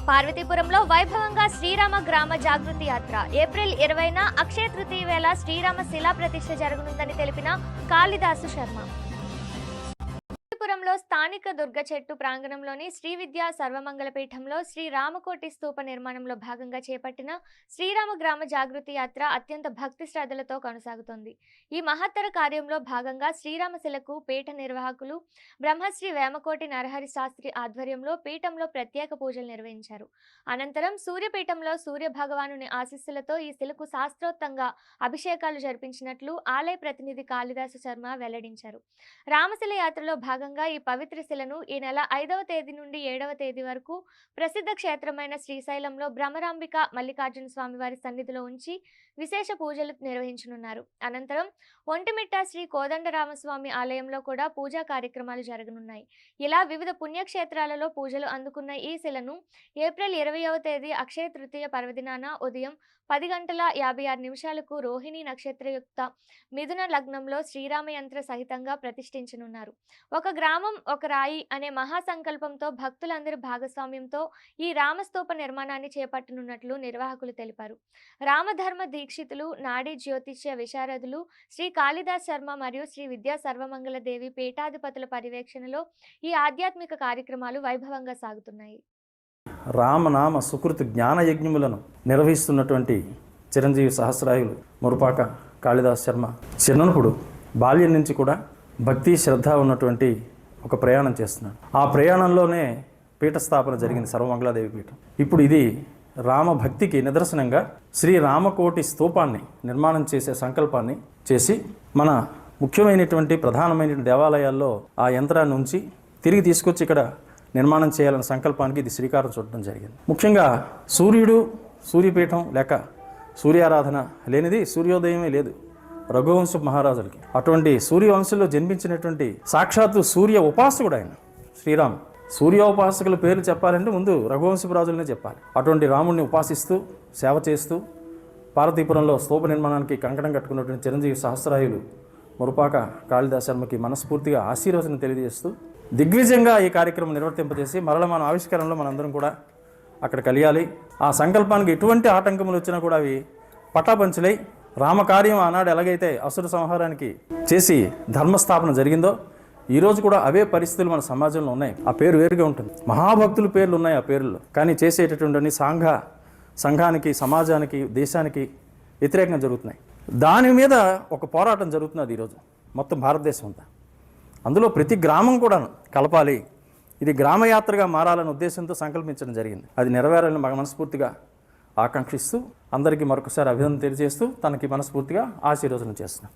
పార్వతీపురంలో వైభవంగా శ్రీరామ గ్రామ జాగృతి యాత్ర ఏప్రిల్ 20న అక్షయ తృతీయ వేళ శ్రీరామ శిలా ప్రతిష్ఠ జరగనుందని తెలిపిన కాళిదాసు శర్మ. పార్వతీపురంలో స్థానిక దుర్గ చెట్టు ప్రాంగణంలోని శ్రీ విద్యా సర్వమంగళపీఠంలో శ్రీ రామకోటి స్తూప నిర్మాణంలో భాగంగా చేపట్టిన శ్రీరామ గ్రామ జాగృతి యాత్ర అత్యంత భక్తి శ్రద్ధలతో కొనసాగుతోంది. ఈ మహత్తర కార్యంలో భాగంగా శ్రీరామశిలకు పీఠ నిర్వాహకులు బ్రహ్మశ్రీ వేమకోటి నరహరి శాస్త్రి ఆధ్వర్యంలో పీఠంలో ప్రత్యేక పూజలు నిర్వహించారు. అనంతరం సూర్యపీఠంలో సూర్య భగవానుని ఆశీస్సులతో ఈ శిలకు శాస్త్రోక్తంగా అభిషేకాలు జరిపించినట్లు ఆలయ ప్రతినిధి కాళిదాసు శర్మ వెల్లడించారు. రామశిల యాత్రలో భాగంగా ఈ పవిత్ర శిలను ఈ నెల 5వ తేదీ నుండి 7వ తేదీ వరకు ప్రసిద్ధ క్షేత్రమైన శ్రీశైలంలో భ్రమరాంబిక మల్లికార్జున స్వామి వారి సన్నిధిలో ఉంచి విశేష పూజలు నిర్వహించనున్నారు. అనంతరం ఒంటిమిట్ట శ్రీ కోదండరామస్వామి ఆలయంలో కూడా పూజా కార్యక్రమాలు జరగనున్నాయి. ఇలా వివిధ పుణ్యక్షేత్రాలలో పూజలు అందుకున్న ఈ శిలను ఏప్రిల్ 20వ తేదీ అక్షయ తృతీయ పర్వదినాన ఉదయం 10:56 రోహిణి నక్షత్రయుక్త మిథున లగ్నంలో శ్రీరామయంత్ర సహితంగా ప్రతిష్ఠించనున్నారు. ఒక గ్రామం ఒక రాయి అనే మహాసంకల్పంతో భక్తులందరి భాగస్వామ్యంతో ఈ రామస్తూప నిర్మాణాన్ని చేపట్టనున్నట్లు నిర్వాహకులు తెలిపారు. రామధర్మ దీక్షితులు, నాడీ జ్యోతిష్య విశారదులు శ్రీ కాళిదాస్ శర్మ మరియు శ్రీ విద్యా సర్వమంగళ దేవి పీఠాధిపతుల పర్యవేక్షణలో ఈ ఆధ్యాత్మిక కార్యక్రమాలు వైభవంగా సాగుతున్నాయి. రామనామ సుకృతి జ్ఞాన యజ్ఞములను నిర్వహిస్తున్నటువంటి చిరంజీవి సహస్రాయులు మురుపాక కాళిదాస్ శర్మ చిన్నప్పుడు బాల్యం నుంచి కూడా భక్తి శ్రద్ధ ఉన్నటువంటి ఒక ప్రయాణం చేస్తున్నాడు. ఆ ప్రయాణంలోనే పీఠస్థాపన జరిగింది, సర్వమంగళాదేవి పీఠం. ఇప్పుడు ఇది రామభక్తికి నిదర్శనంగా శ్రీ రామకోటి స్తూపాన్ని నిర్మాణం చేసే సంకల్పాన్ని చేసి మన ముఖ్యమైనటువంటి ప్రధానమైనటువంటి దేవాలయాల్లో ఆ యంత్రాన్ని ఉంచి తిరిగి తీసుకొచ్చి ఇక్కడ నిర్మాణం చేయాలన్న సంకల్పానికి ఇది శ్రీకారం చుట్టడం జరిగింది. ముఖ్యంగా సూర్యుడు, సూర్యపీఠం లేక సూర్యారాధన లేనిది సూర్యోదయమే లేదు రఘువంశ మహారాజులకి. అటువంటి సూర్యవంశంలో జన్మించినటువంటి సాక్షాత్తు సూర్య ఉపాసకుడు ఆయన శ్రీరామ్. సూర్యోపాసకుల పేర్లు చెప్పాలంటే ముందు రఘువంశపు రాజులనే చెప్పాలి. అటువంటి రాముడిని ఉపాసిస్తూ సేవ చేస్తూ పార్వతీపురంలో స్తూప నిర్మాణానికి కంకణం కట్టుకున్నటువంటి చిరంజీవి సహస్రాయులు మురుపాక కాళిదాస్ శర్మకి మనస్ఫూర్తిగా ఆశీర్వచనం తెలియజేస్తూ దిగ్విజయంగా ఈ కార్యక్రమం నిర్వర్తింపజేసి మరల మన ఆవిష్కరణలో మనందరం కూడా అక్కడ కలియాలి. ఆ సంకల్పానికి ఎటువంటి ఆటంకములు వచ్చినా కూడా అవి పటాపంచులై రామకార్యం ఆనాడు ఎలాగైతే అసుర సంహారానికి చేసి ధర్మస్థాపన జరిగిందో ఈరోజు కూడా అవే పరిస్థితులు మన సమాజంలో ఉన్నాయి. ఆ పేరు వేరుగా ఉంటుంది, మహాభక్తుల పేర్లు ఉన్నాయి ఆ పేర్లలో. కానీ చేసేటటువంటి సంఘానికి, సమాజానికి, దేశానికి వ్యతిరేకంగా జరుగుతున్నాయి. దాని మీద ఒక పోరాటం జరుగుతున్నది ఈరోజు మొత్తం భారతదేశం అంతా. అందులో ప్రతి గ్రామం కూడా కలపాలి, ఇది గ్రామయాత్రగా మారాలనే ఉద్దేశంతో సంకల్పించడం జరిగింది. అది నెరవేరాలని మనస్ఫూర్తిగా ఆకాంక్షిస్తూ అందరికీ మరొకసారి అభినందన తెలియజేస్తూ తనకి మనస్ఫూర్తిగా ఆశీర్వచనం చేస్తున్నాం.